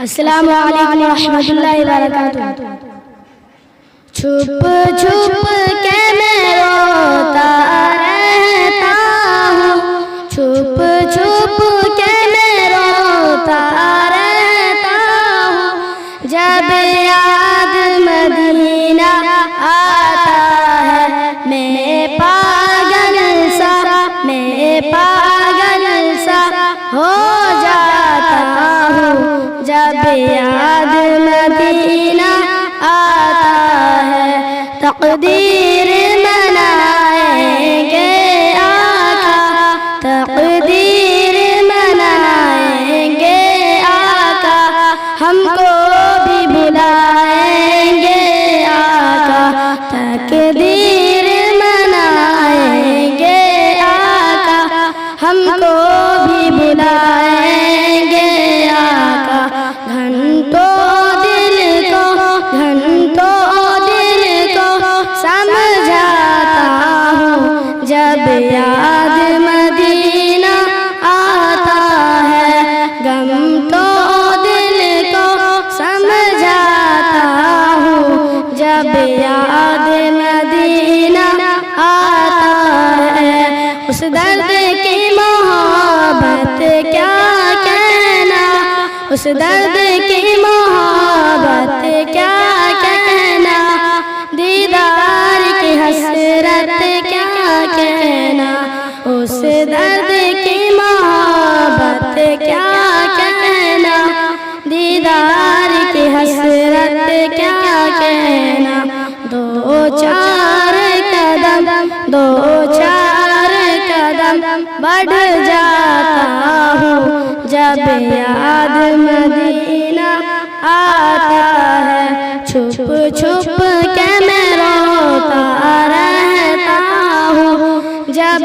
السلام علیکم ورحمۃ اللہ وبرکاتہ۔ چھپ چھپ کے میں روتا رہتا ہوں، چھپ چھپ کے میں روتا رہتا ہوں، جب یاد مدینہ آتا ہے میں پاگل سا ہو جاتا ہوں، جب یاد مدینہ آتا ہے۔ تقدیر منائیں گے آقا، تقدیر منائیں گے آقا، ہم کو بھی بلائیں گے آقا، تقدیر منائیں گے آقا، ہم کو بھی بلائیں گے آقا۔ گھنٹوں دل کو سمجھاتا ہوں، جب یاد مدینہ آتا ہے۔ غم تو دل کو سمجھاتا ہوں، جب یاد مدینہ آتا ہے۔ اس درد کی محبت کیا کہنا، اس درد کی محبت کیا کہنا، دیدار کی حسرت کیا کہنا، اس درد کی محبت کیا کہنا، دیدار کی حسرت کیا کہنا۔ دو چار قدم بڑھ جاتا ہوں، جب یاد مدینہ آتا ہے۔ چھپ چھپ کے میں روتا رہتا ہوں، جب